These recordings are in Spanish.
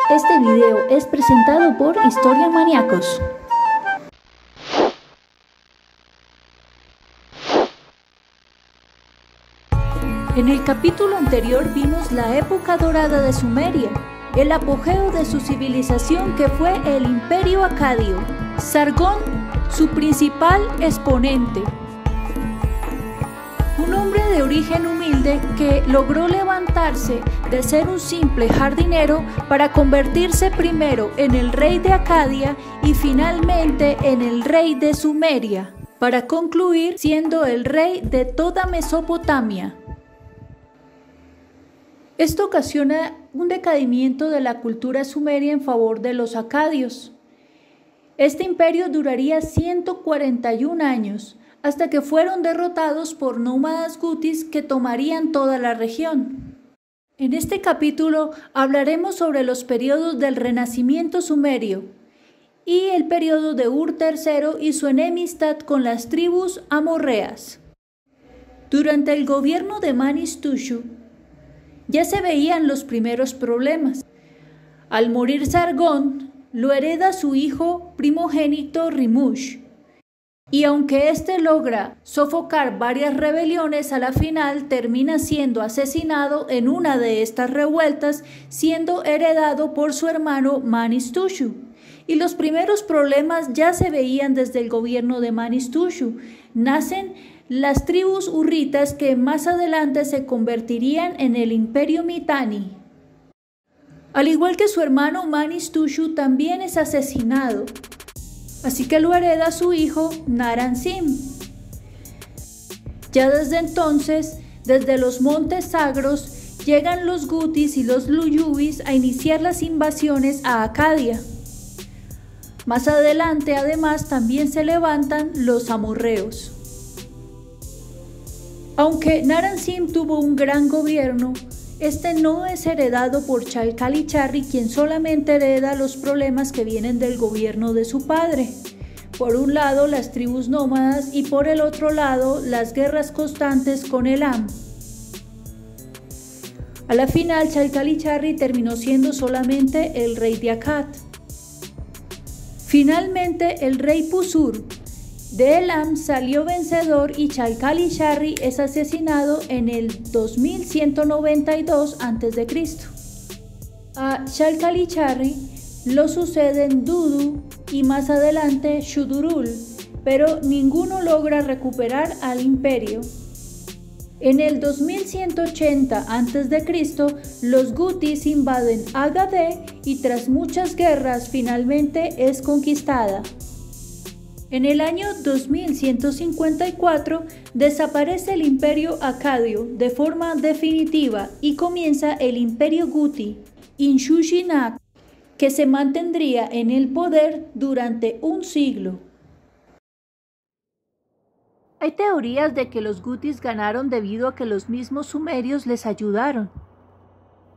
Este video es presentado por Historia Maníacos. En el capítulo anterior vimos la época dorada de Sumeria, el apogeo de su civilización que fue el Imperio Acadio, Sargón, su principal exponente. Un hombre de origen humilde que logró levantarse de ser un simple jardinero para convertirse primero en el rey de Acadia y finalmente en el rey de Sumeria, para concluir siendo el rey de toda Mesopotamia. Esto ocasiona un decaimiento de la cultura sumeria en favor de los acadios. Este imperio duraría 141 años, hasta que fueron derrotados por nómadas gutis que tomarían toda la región. En este capítulo hablaremos sobre los periodos del renacimiento sumerio y el periodo de Ur III y su enemistad con las tribus amorreas. Durante el gobierno de Manish-Tushù, ya se veían los primeros problemas. Al morir Sargón, lo hereda su hijo primogénito Rimush, y aunque éste logra sofocar varias rebeliones, a la final termina siendo asesinado en una de estas revueltas, siendo heredado por su hermano Manish-Tushù. Y los primeros problemas ya se veían desde el gobierno de Manish-Tushù. Nacen las tribus hurritas que más adelante se convertirían en el Imperio Mitanni. Al igual que su hermano Manish-Tushù también es asesinado, así que lo hereda su hijo Naram-Sin. Ya desde entonces, desde los montes sagros, llegan los gutis y los luyubis a iniciar las invasiones a Acadia. Más adelante, además, también se levantan los amorreos. Aunque Naram-Sin tuvo un gran gobierno, este no es heredado por Chalcalicharri, quien solamente hereda los problemas que vienen del gobierno de su padre. Por un lado, las tribus nómadas y por el otro lado, las guerras constantes con Elam. A la final, Chalcalicharri terminó siendo solamente el rey de Akkad. Finalmente, el rey Pusur de Elam salió vencedor y Chalcalicharri es asesinado en el 2192 a.C. A Chalcalicharri lo suceden Dudu y más adelante Shudurul, pero ninguno logra recuperar al imperio. En el 2180 a.C., los gutis invaden Agade y tras muchas guerras finalmente es conquistada. En el año 2154 desaparece el imperio acadio de forma definitiva y comienza el imperio guti, Inshushinak, que se mantendría en el poder durante un siglo. Hay teorías de que los gutis ganaron debido a que los mismos sumerios les ayudaron.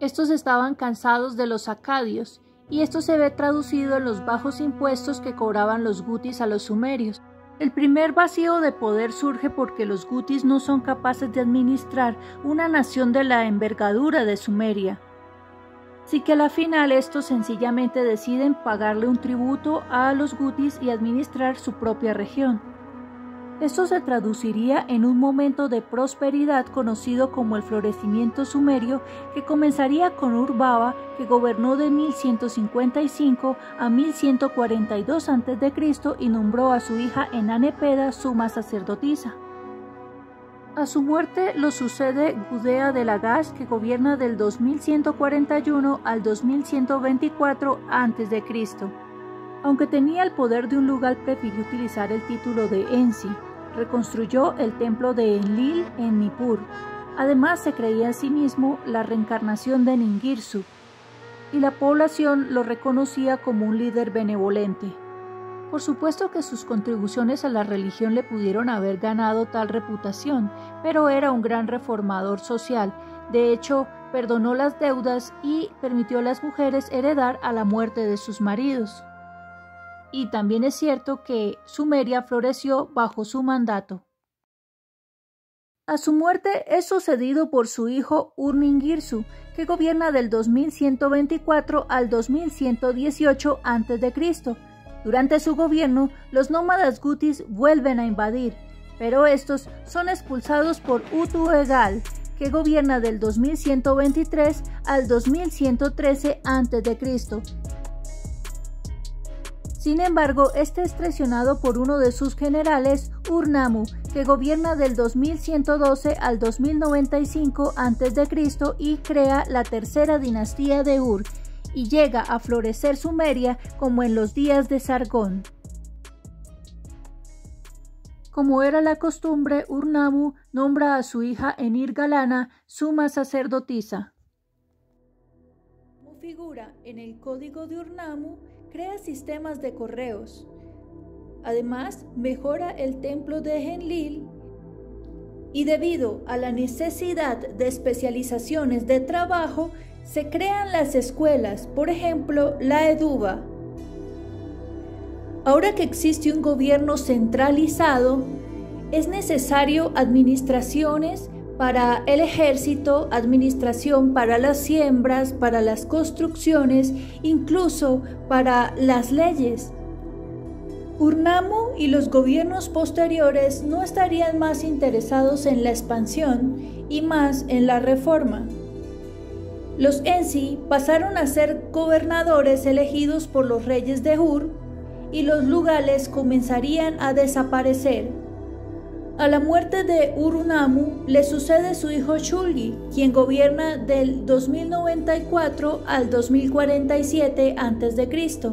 Estos estaban cansados de los acadios, y esto se ve traducido en los bajos impuestos que cobraban los gutis a los sumerios. El primer vacío de poder surge porque los gutis no son capaces de administrar una nación de la envergadura de Sumeria. Así que a la final estos sencillamente deciden pagarle un tributo a los gutis y administrar su propia región. Esto se traduciría en un momento de prosperidad conocido como el florecimiento sumerio, que comenzaría con Ur-Baba, que gobernó de 1155 a 1142 a.C. y nombró a su hija Enanepeda suma sacerdotisa. A su muerte lo sucede Gudea de Lagash, que gobierna del 2141 al 2124 a.C. Aunque tenía el poder de un lugar, prefirió utilizar el título de Ensi. Reconstruyó el templo de Enlil en Nippur. Además, se creía en sí mismo la reencarnación de Ningirsu, y la población lo reconocía como un líder benevolente. Por supuesto que sus contribuciones a la religión le pudieron haber ganado tal reputación, pero era un gran reformador social. De hecho, perdonó las deudas y permitió a las mujeres heredar a la muerte de sus maridos. Y también es cierto que Sumeria floreció bajo su mandato. A su muerte es sucedido por su hijo Ur-Ninghirsu, que gobierna del 2124 al 2118 a.C. Durante su gobierno, los nómadas gutis vuelven a invadir, pero estos son expulsados por Utu-Egal, que gobierna del 2123 al 2113 a.C. Sin embargo, este es traicionado por uno de sus generales, Ur-Nammu, que gobierna del 2112 al 2095 a.C. y crea la tercera dinastía de Ur, y llega a florecer Sumeria como en los días de Sargón. Como era la costumbre, Ur-Nammu nombra a su hija Enir-Galana suma sacerdotisa. Como figura en el código de Ur-Nammu, crea sistemas de correos. Además, mejora el templo de Enlil y debido a la necesidad de especializaciones de trabajo, se crean las escuelas, por ejemplo, la Eduba. Ahora que existe un gobierno centralizado, es necesario administraciones para el ejército, administración para las siembras, para las construcciones, incluso para las leyes. Ur-Nammu y los gobiernos posteriores no estarían más interesados en la expansión y más en la reforma. Los Ensi pasaron a ser gobernadores elegidos por los reyes de Ur y los lugales comenzarían a desaparecer. A la muerte de Ur-Nammu le sucede su hijo Shulgi, quien gobierna del 2094 al 2047 a.C.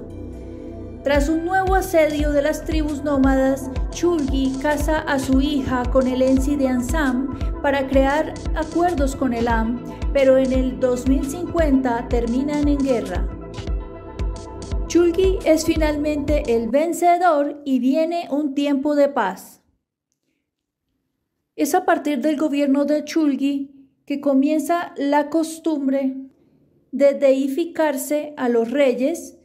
Tras un nuevo asedio de las tribus nómadas, Shulgi casa a su hija con el Ensi de Ansam para crear acuerdos con el Am, pero en el 2050 terminan en guerra. Shulgi es finalmente el vencedor y viene un tiempo de paz. Es a partir del gobierno de Shulgi que comienza la costumbre de deificarse a los reyes,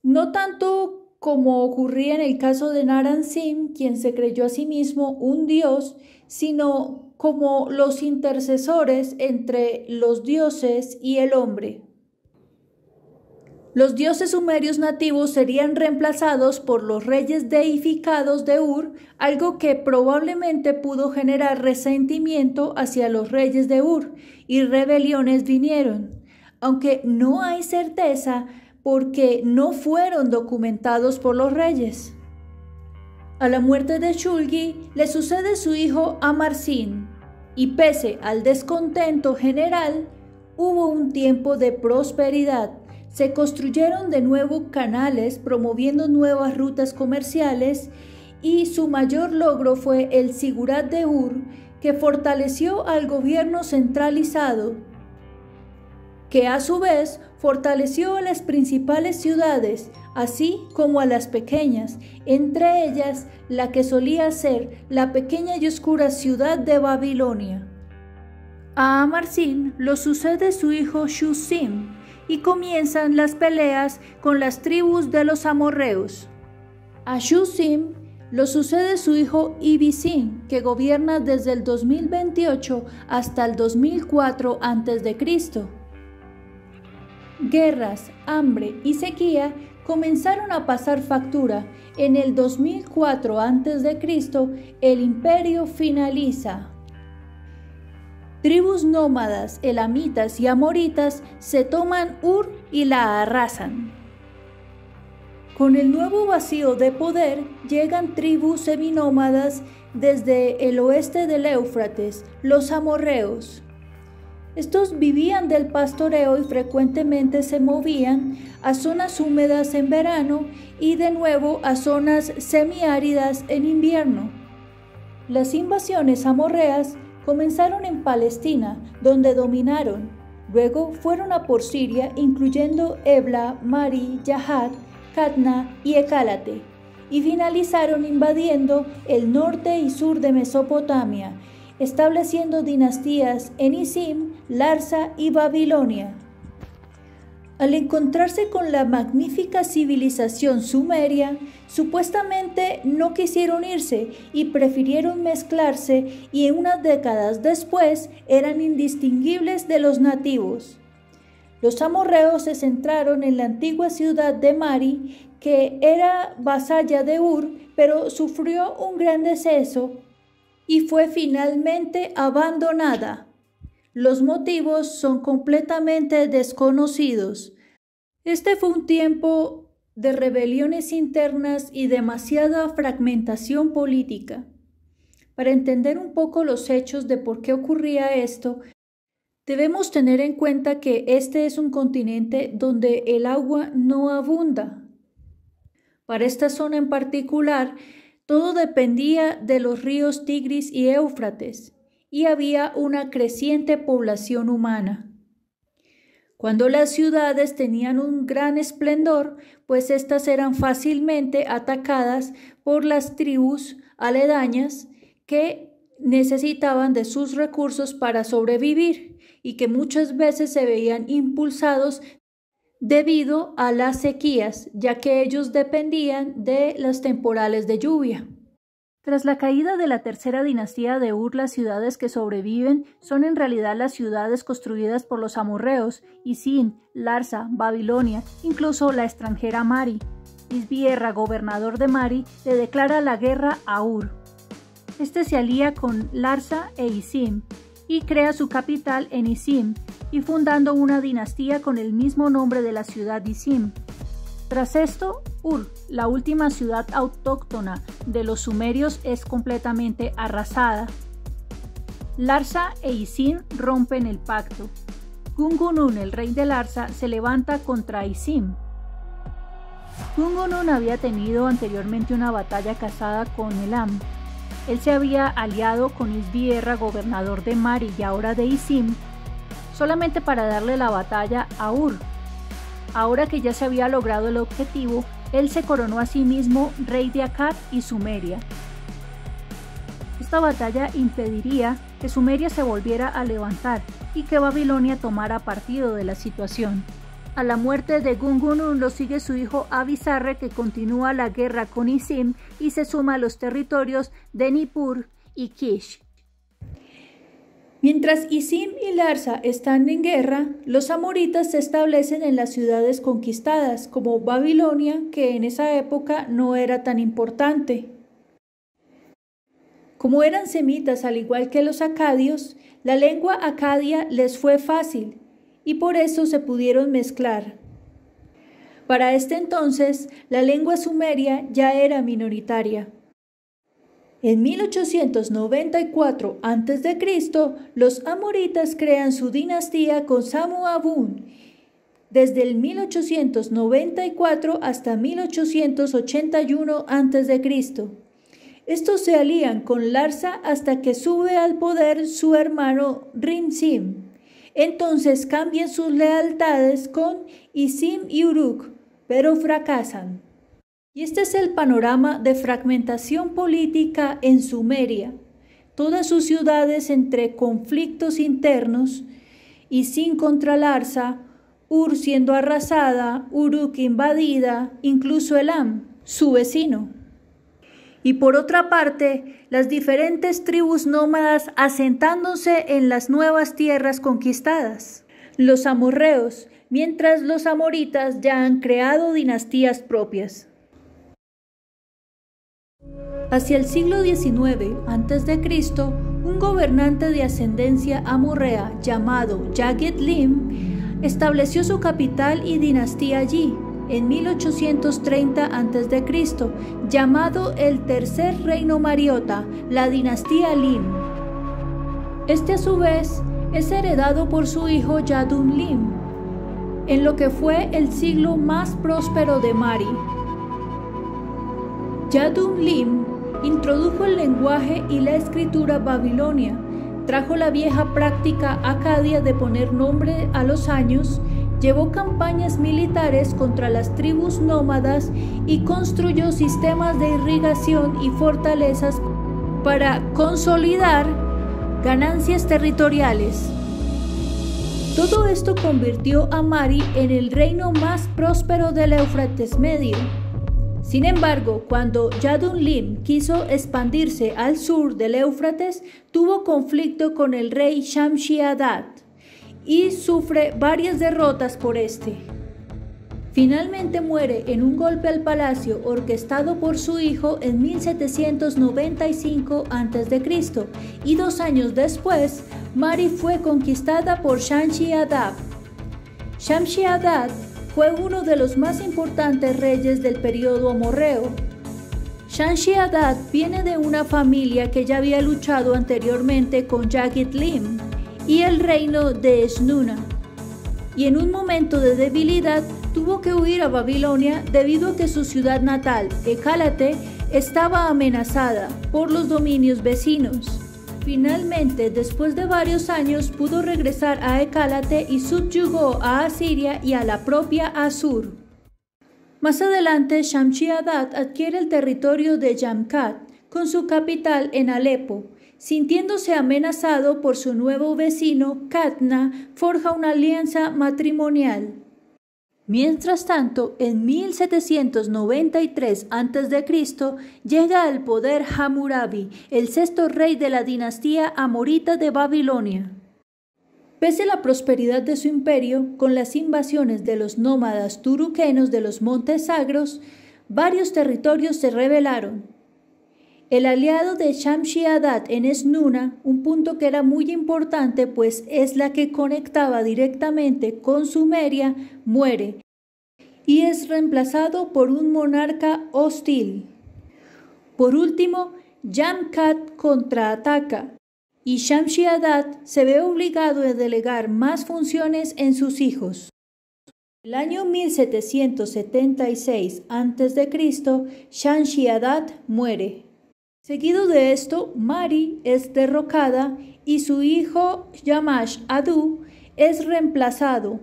no tanto como ocurría en el caso de Naram-Sin, quien se creyó a sí mismo un dios, sino como los intercesores entre los dioses y el hombre. Los dioses sumerios nativos serían reemplazados por los reyes deificados de Ur, algo que probablemente pudo generar resentimiento hacia los reyes de Ur, y rebeliones vinieron, aunque no hay certeza porque no fueron documentados por los reyes. A la muerte de Shulgi le sucede su hijo Amar-Sin, y pese al descontento general, hubo un tiempo de prosperidad. Se construyeron de nuevo canales promoviendo nuevas rutas comerciales y su mayor logro fue el Sigurat de Ur, que fortaleció al gobierno centralizado, que a su vez fortaleció a las principales ciudades, así como a las pequeñas, entre ellas la que solía ser la pequeña y oscura ciudad de Babilonia. A Amar-Sin lo sucede su hijo Shu-Sim, y comienzan las peleas con las tribus de los amorreos. A Shu-Sim lo sucede su hijo Ibi-Sin, que gobierna desde el 2028 hasta el 2004 a.C. Guerras, hambre y sequía comenzaron a pasar factura. En el 2004 a.C. el imperio finaliza. Tribus nómadas, elamitas y amoritas se toman Ur y la arrasan. Con el nuevo vacío de poder llegan tribus seminómadas desde el oeste del Éufrates, los amorreos. Estos vivían del pastoreo y frecuentemente se movían a zonas húmedas en verano y de nuevo a zonas semiáridas en invierno. Las invasiones amorreas comenzaron en Palestina, donde dominaron. Luego fueron a por Siria, incluyendo Ebla, Mari, Yahat, Catna y Ecálate, y finalizaron invadiendo el norte y sur de Mesopotamia, estableciendo dinastías en Isim, Larsa y Babilonia. Al encontrarse con la magnífica civilización sumeria, supuestamente no quisieron irse y prefirieron mezclarse, y unas décadas después eran indistinguibles de los nativos. Los amorreos se centraron en la antigua ciudad de Mari, que era vasalla de Ur, pero sufrió un gran deceso y fue finalmente abandonada. Los motivos son completamente desconocidos. Este fue un tiempo de rebeliones internas y demasiada fragmentación política. Para entender un poco los hechos de por qué ocurría esto, debemos tener en cuenta que este es un continente donde el agua no abunda. Para esta zona en particular, todo dependía de los ríos Tigris y Éufrates, y había una creciente población humana. Cuando las ciudades tenían un gran esplendor, pues éstas eran fácilmente atacadas por las tribus aledañas que necesitaban de sus recursos para sobrevivir y que muchas veces se veían impulsados debido a las sequías, ya que ellos dependían de las temporales de lluvia. Tras la caída de la tercera dinastía de Ur, las ciudades que sobreviven son en realidad las ciudades construidas por los amorreos: Isin, Larsa, Babilonia, incluso la extranjera Mari. Isbierra, gobernador de Mari, le declara la guerra a Ur. Este se alía con Larsa e Isim y crea su capital en Isim, y fundando una dinastía con el mismo nombre de la ciudad Isim. Tras esto, Ur, la última ciudad autóctona de los sumerios, es completamente arrasada. Larsa e Isim rompen el pacto. Gungunun, el rey de Larsa, se levanta contra Isim. Gungunun había tenido anteriormente una batalla casada con Elam. Él se había aliado con Isbierra, gobernador de Mari y ahora de Isim, solamente para darle la batalla a Ur. Ahora que ya se había logrado el objetivo, él se coronó a sí mismo rey de Akkad y Sumeria. Esta batalla impediría que Sumeria se volviera a levantar y que Babilonia tomara partido de la situación. A la muerte de Gungunun lo sigue su hijo Abisarre, que continúa la guerra con Isim y se suma a los territorios de Nippur y Kish. Mientras Isim y Larsa están en guerra, los amoritas se establecen en las ciudades conquistadas, como Babilonia, que en esa época no era tan importante. Como eran semitas al igual que los acadios, la lengua acadia les fue fácil y por eso se pudieron mezclar. Para este entonces, la lengua sumeria ya era minoritaria. En 1894 a.C., los amoritas crean su dinastía con Samu-Abun. Desde el 1894 hasta 1881 a.C. Estos se alían con Larsa hasta que sube al poder su hermano Rin-Sim. Entonces cambian sus lealtades con Isim y Uruk, pero fracasan. Y este es el panorama de fragmentación política en Sumeria. Todas sus ciudades entre conflictos internos, Isim contra Larsa, Ur siendo arrasada, Uruk invadida, incluso Elam, su vecino. Y por otra parte, las diferentes tribus nómadas asentándose en las nuevas tierras conquistadas. Los amorreos, mientras los amoritas ya han creado dinastías propias. Hacia el siglo XIX a.C., un gobernante de ascendencia amorrea llamado Yaghet-Lim estableció su capital y dinastía allí, en 1830 a.C., llamado el Tercer Reino Mariota, la dinastía Lim. Este a su vez es heredado por su hijo Yadun-Lim, en lo que fue el siglo más próspero de Mari. Yadun-Lim introdujo el lenguaje y la escritura babilonia, trajo la vieja práctica acadia de poner nombre a los años, llevó campañas militares contra las tribus nómadas y construyó sistemas de irrigación y fortalezas para consolidar ganancias territoriales. Todo esto convirtió a Mari en el reino más próspero del Éufrates Medio. Sin embargo, cuando Yadun-lim quiso expandirse al sur del Éufrates, tuvo conflicto con el rey Shamshi-Adad y sufre varias derrotas por este. Finalmente muere en un golpe al palacio orquestado por su hijo en 1795 a.C. y 2 años después, Mari fue conquistada por Shamshi-Adad. Shamshi-Adad fue uno de los más importantes reyes del periodo amorreo. Shamshi-Adad viene de una familia que ya había luchado anteriormente con Yagit-Lim y el reino de Esnuna, y en un momento de debilidad tuvo que huir a Babilonia debido a que su ciudad natal, Ecálate, estaba amenazada por los dominios vecinos. Finalmente, después de varios años, pudo regresar a Ecálate y subyugó a Asiria y a la propia Asur. Más adelante, Shamshi-Adad adquiere el territorio de Yamkat, con su capital en Alepo. Sintiéndose amenazado por su nuevo vecino, Catna forja una alianza matrimonial. Mientras tanto, en 1793 a.C. llega al poder Hammurabi, el sexto rey de la dinastía amorita de Babilonia. Pese a la prosperidad de su imperio, con las invasiones de los nómadas turuquenos de los Montes Sagros, varios territorios se rebelaron. El aliado de Shamshi-Adad en Esnuna, un punto que era muy importante pues es la que conectaba directamente con Sumeria, muere y es reemplazado por un monarca hostil. Por último, Yamkat contraataca y Shamshi-Adad se ve obligado a delegar más funciones en sus hijos. En el año 1776 a.C., Shamshi-Adad muere. Seguido de esto, Mari es derrocada y su hijo Shamash-Adad es reemplazado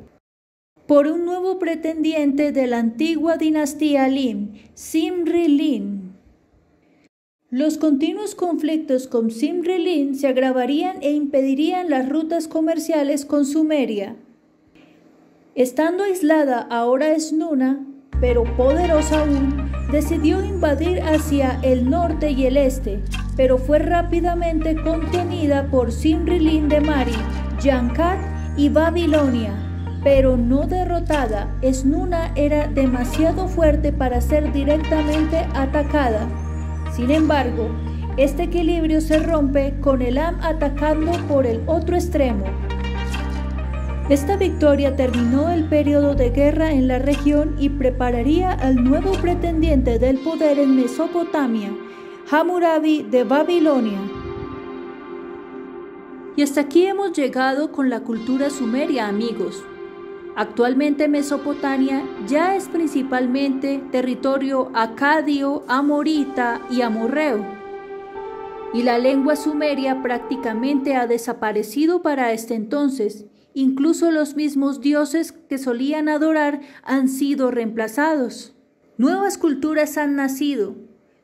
por un nuevo pretendiente de la antigua dinastía Lim, Simri-Lim. Los continuos conflictos con Simri-Lim se agravarían e impedirían las rutas comerciales con Sumeria. Estando aislada ahora Esnuna, pero poderosa aún, decidió invadir hacia el norte y el este, pero fue rápidamente contenida por Simri-Lim de Mari, Yamkat y Babilonia, pero no derrotada. Esnuna era demasiado fuerte para ser directamente atacada. Sin embargo, este equilibrio se rompe con Elam atacando por el otro extremo. Esta victoria terminó el periodo de guerra en la región y prepararía al nuevo pretendiente del poder en Mesopotamia, Hammurabi de Babilonia. Y hasta aquí hemos llegado con la cultura sumeria, amigos. Actualmente Mesopotamia ya es principalmente territorio acadio, amorita y amorreo. Y la lengua sumeria prácticamente ha desaparecido para este entonces. Incluso los mismos dioses que solían adorar han sido reemplazados. Nuevas culturas han nacido,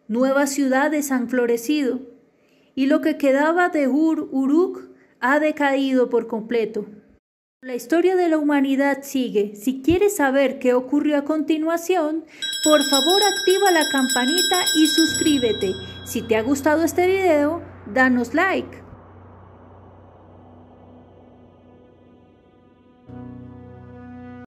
nuevas ciudades han florecido, y lo que quedaba de Uruk ha decaído por completo. La historia de la humanidad sigue. Si quieres saber qué ocurrió a continuación, por favor activa la campanita y suscríbete. Si te ha gustado este video, danos like.